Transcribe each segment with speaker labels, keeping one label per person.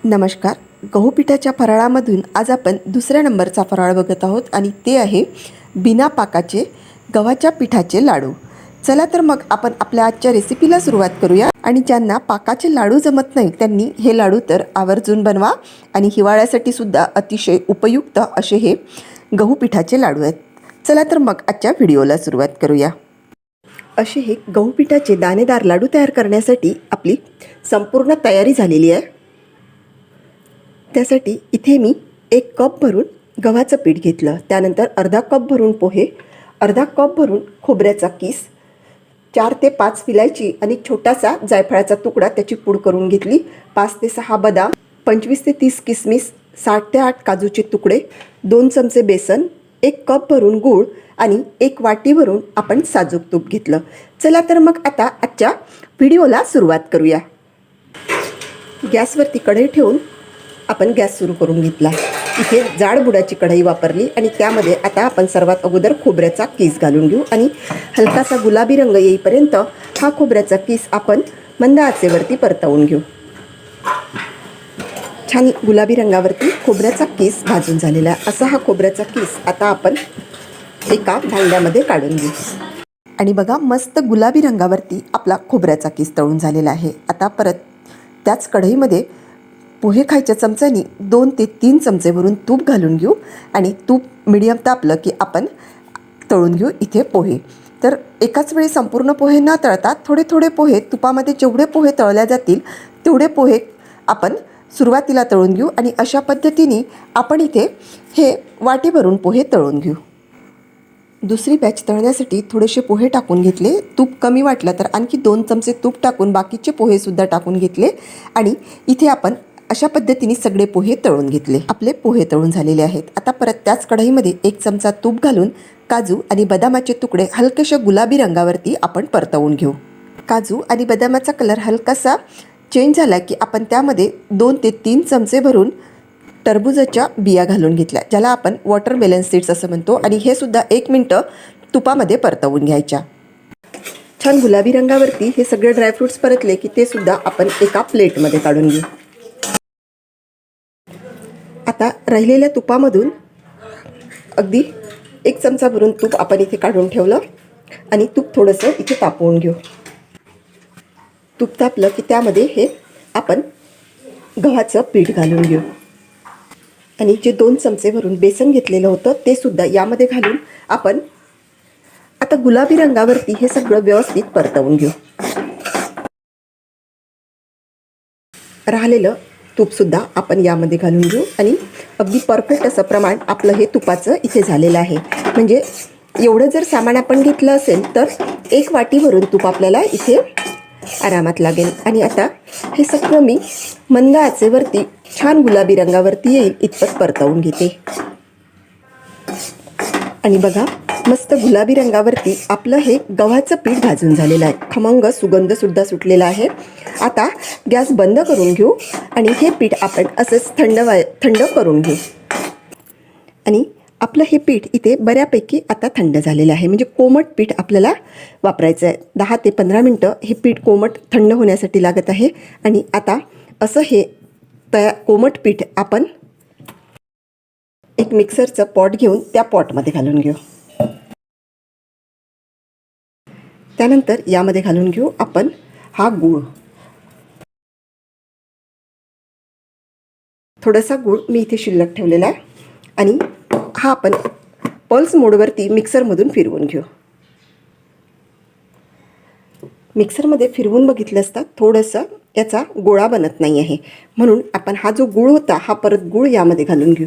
Speaker 1: नमस्कार. गहू पिठाच्या फराळामधून आज आपण दुसऱ्या नंबरचा फराळ बघत आहोत आणि ते आहे बिना पाकाचे गव्हाच्या पिठाचे लाडू. चला तर मग आपण आपल्या आजच्या रेसिपीला सुरुवात करूया. आणि ज्यांना पाकाचे लाडू जमत नाही त्यांनी हे लाडू तर आवर्जून बनवा. आणि हिवाळ्यासाठी सुद्धा अतिशय उपयुक्त असे हे गहू पिठाचे लाडू आहेत. चला तर मग आजच्या व्हिडिओला सुरुवात करूया. असे हे गहू पिठाचे दाणेदार लाडू तयार करण्यासाठी आपली संपूर्ण तयारी झालेली आहे. त्यासाठी इथे मी 1 कप भरून गव्हाचं पीठ घेतलं. त्यानंतर अर्धा कप भरून पोहे, अर्धा कप भरून खोबऱ्याचा किस, 4 ते 5 विलायची आणि छोटासा जायफळाचा तुकडा त्याची पूड करून घेतली, 5 ते 6 बदाम, 25 ते 30 किसमिस, 60 ते 8 काजूचे तुकडे, 2 चमचे बेसन, 1 कप भरून गूळ आणि 1 वाटी भरून आपण साजूक तूप घेतलं. चला तर मग आता आजच्या व्हिडिओला सुरुवात करूया. गॅसवरती कढई ठेवून आपण गॅस सुरू करून घेतला. इथे जाड बुडाची कढई वापरली आणि त्यामध्ये आता आपण सर्वात अगोदर खोबऱ्याचा किस घालून घेऊ आणि हलकासा गुलाबी रंग येईपर्यंत हा खोबऱ्याचा किस आपण मंद आचेवरती परतवून घेऊ. छान गुलाबी रंगावरती खोबऱ्याचा किस भाजून झालेला आहे. असा हा खोबऱ्याचा किस आता आपण एका भांड्यामध्ये काढून घेऊ. आणि बघा, मस्त गुलाबी रंगावरती आपला खोबऱ्याचा किस तळून झालेला आहे. आता परत त्याच कढईमध्ये पोहे खायच्या चमच्यानी 2 ते 3 चमचे भरून तूप घालून घेऊ आणि तूप मिडियम तापलं की आपण तळून घेऊ इथे पोहे. तर एकाच वेळी संपूर्ण पोहे न तळता थोडे थोडे पोहे तुपामध्ये जेवढे पोहे तळल्या जातील तेवढे पोहे आपण सुरुवातीला तळून घेऊ. आणि अशा पद्धतीने आपण इथे हे वाटी भरून पोहे तळून घेऊ. दुसरी बॅच तळण्यासाठी थोडेसे पोहे टाकून घेतले. तूप कमी वाटलं तर आणखी 2 चमचे तूप टाकून बाकीचे पोहेसुद्धा टाकून घेतले आणि इथे आपण अशा पद्धतीने सगळे पोहे तळून घेतले. आपले पोहे तळून झालेले आहेत. आता परत त्याच कढईमध्ये 1 चमचा तूप घालून काजू आणि बदामाचे तुकडे हलकेशा गुलाबी रंगावरती आपण परतवून घेऊ. काजू आणि बदामाचा कलर हलकासा चेंज झाला की आपण त्यामध्ये 2 ते 3 चमचे भरून टरबूजाच्या बिया घालून घेतल्या, ज्याला आपण वॉटरमेलन सीड्स असं म्हणतो. आणि हे सुद्धा 1 मिनटं तुपामध्ये परतवून घ्यायच्या. छान गुलाबी रंगावरती हे सगळे ड्रायफ्रूट्स परतले की ते सुद्धा आपण एका प्लेटमध्ये काढून घेऊ. आता राहिलेल्या तुपामधून अगदी 1 चमचा भरून तूप आपण इथे काढून ठेवलं आणि तूप थोडंसं इथे तापवून घेऊ. तूप तापलं की त्यामध्ये हे आपण गव्हाचं पीठ घालून घेऊ आणि जे 2 चमचे भरून बेसन घेतलेलं होतं ते सुद्धा यामध्ये घालून आपण आता गुलाबी रंगावरती हे सगळं व्यवस्थित परतवून घेऊ. राहिलेलं तूपसुद्धा आपण यामध्ये घालून घेऊ आणि अगदी परफेक्ट असं प्रमाण आपलं हे तुपाचं इथे झालेलं आहे. म्हणजे एवढं जर सामान आपण घेतलं असेल तर 1 वाटी भरून तूप आपल्याला इथे आरामात लागेल. आणि आता हे सगळं मी मंद आचेवरती छान गुलाबी रंगावरती येईल इतपत परतवून घेते. आणि बघा, मस्त गुलाबी रंगावरती आपलं हे गव्हाचं पीठ भाजून झालेलं आहे. खमंग सुगंधसुद्धा सुटलेला आहे. आता गॅस बंद करून घेऊ आणि हे पीठ आपण असंच थंड करून घेऊ. आणि आपलं हे पीठ इथे बऱ्यापैकी आता थंड झालेलं आहे. म्हणजे कोमट पीठ आपल्याला वापरायचं आहे. 10 ते 15 मिनटं हे पीठ कोमट थंड होण्यासाठी लागत आहे. आणि आता असं हे कोमट पीठ आपण एक मिक्सरचं पॉट घेऊन त्या पॉटमध्ये घालून घेऊ. त्यानंतर यामध्ये घालून घेऊ आपण हा गूळ. थोडासा गूळ मी इथे शिल्लक ठेवलेला आहे आणि हा आपण पल्स मोडवरती मिक्सरमधून फिरवून घेऊ. मिक्सरमध्ये फिरवून बघितलं असता थोडंसं याचा गोळा बनत नाही आहे, म्हणून आपण हा जो गूळ होता हा परत गूळ यामध्ये घालून घेऊ.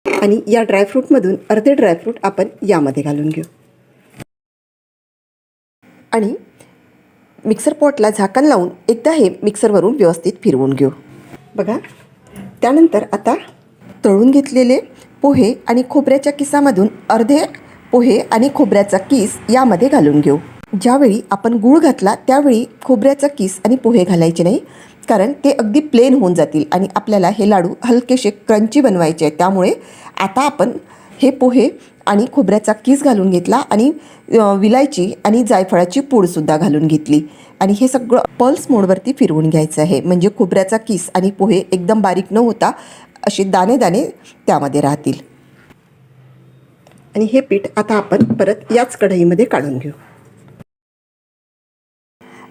Speaker 1: आणि या ड्रायफ्रूटमधून अर्धे ड्रायफ्रूट आपण यामध्ये घालून घेऊ. आणि मिक्सर पॉटला झाकण लावून एकदा हे मिक्सरवरून व्यवस्थित फिरवून घेऊ. बघा, त्यानंतर आता तळून घेतलेले पोहे आणि खोबऱ्याच्या किसामधून अर्धे पोहे आणि खोबऱ्याचा किस यामध्ये घालून घेऊ. ज्यावेळी आपण गूळ घातला त्यावेळी खोबऱ्याचा किस आणि पोहे घालायचे नाही, कारण ते अगदी प्लेन होऊन जातील आणि आपल्याला हे लाडू हलकेसे क्रंची बनवायचे आहेत. त्यामुळे आता आपण हे पोहे आणि खोबऱ्याचा किस घालून घेतला आणि विलायची आणि जायफळाची पूडसुद्धा घालून घेतली आणि हे सगळं पल्स मोडवरती फिरवून घ्यायचं आहे. म्हणजे खोबऱ्याचा किस आणि पोहे एकदम बारीक न होता असे दाणे दाणे त्यामध्ये राहतील. आणि हे पीठ आता आपण परत याच कढईमध्ये काढून घेऊ.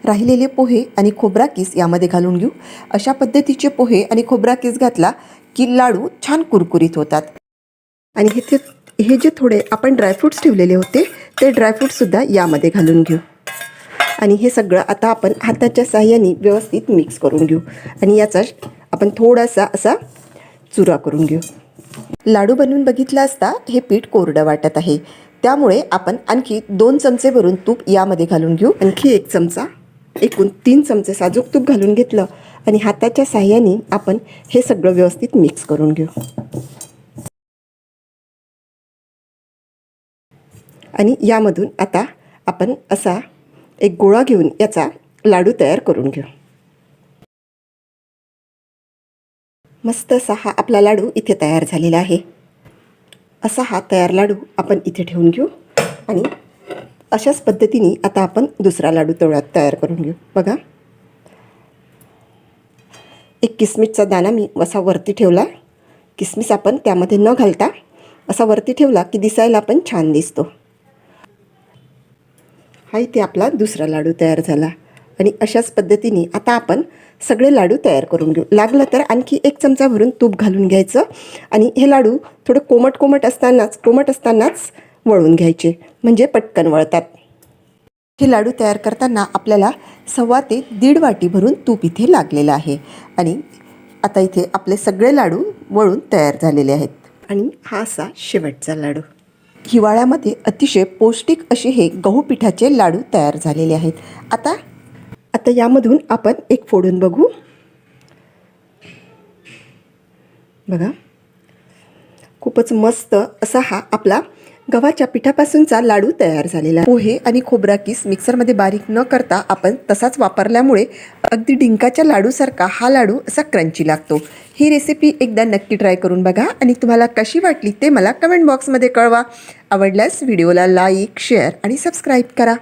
Speaker 1: राहिलेले पोहे आणि खोबरा किस यामध्ये घालून घेऊ. अशा पद्धतीचे पोहे आणि खोबरा किस घातला की लाडू छान कुरकुरीत होतात. आणि हे जे थोडे आपण ड्रायफ्रूट्स ठेवलेले होते ते ड्रायफ्रूटसुद्धा यामध्ये घालून घेऊ. आणि हे सगळं आता आपण हाताच्या साहाय्याने व्यवस्थित मिक्स करून घेऊ आणि याचा आपण थोडासा असा चुरा करून घेऊ. लाडू बनवून बघितला असता हे पीठ कोरडं वाटत आहे, त्यामुळे आपण आणखी 2 चमचे भरून तूप यामध्ये घालून घेऊ. आणखी 1 चमचा, एकूण 3 चमचे साजूक तूप घालून घेतलं आणि हाताच्या साहाय्याने आपण हे सगळं व्यवस्थित मिक्स करून घेऊ. आणि यामधून आता आपण असा एक गोळा घेऊन याचा लाडू तयार करून घेऊ. मस्त असा हा आपला लाडू इथे तयार झालेला आहे. असा हा तयार लाडू आपण इथे ठेवून घेऊ आणि अशाच पद्धतीने आता आपण दुसरा लाडू तयार करून घेऊ. बघा, एक किसमिसचा दाणा मी असा वरती ठेवला. किसमिस आपण त्यामध्ये न घालता असा वरती ठेवला की दिसायला पण छान दिसतो. हा इथे आपला दुसरा लाडू तयार झाला. आणि अशाच पद्धतीने आता आपण सगळे लाडू तयार करून घेऊ. लागलं तर आणखी 1 चमचा भरून तूप घालून घ्यायचं आणि हे लाडू थोडं कोमट असतानाच वळून घ्यायचे, म्हणजे पटकन वळतात. हे लाडू तयार करताना आपल्याला 1.25 ते 1.5 वाटी भरून तूप इथे लागलेलं आहे. आणि आता इथे आपले सगळे लाडू वळून तयार झालेले आहेत. आणि हा असा शेवटचा लाडू. हिवाळ्यामध्ये अतिशय पौष्टिक असे हे गहू पिठाचे लाडू तयार झालेले आहेत. आता यामधून आपण एक फोडून बघू. बघा, खूपच मस्त असा हा आपला गव्हाच्या पिठापासूनचा लाडू तयार झालेला आहे. पोहे आणि खोबरा किस मिक्सरमध्ये बारीक न करता आपण तसाच वापरल्यामुळे अगदी डिंकाच्या लाडूसारखा हा लाडू असा क्रंची लागतो. ही रेसिपी एकदा नक्की ट्राय करून बघा आणि तुम्हाला कशी वाटली ते मला कमेंट बॉक्समध्ये कळवा. आवडल्यास व्हिडिओला लाईक, शेअर आणि सबस्क्राईब करा.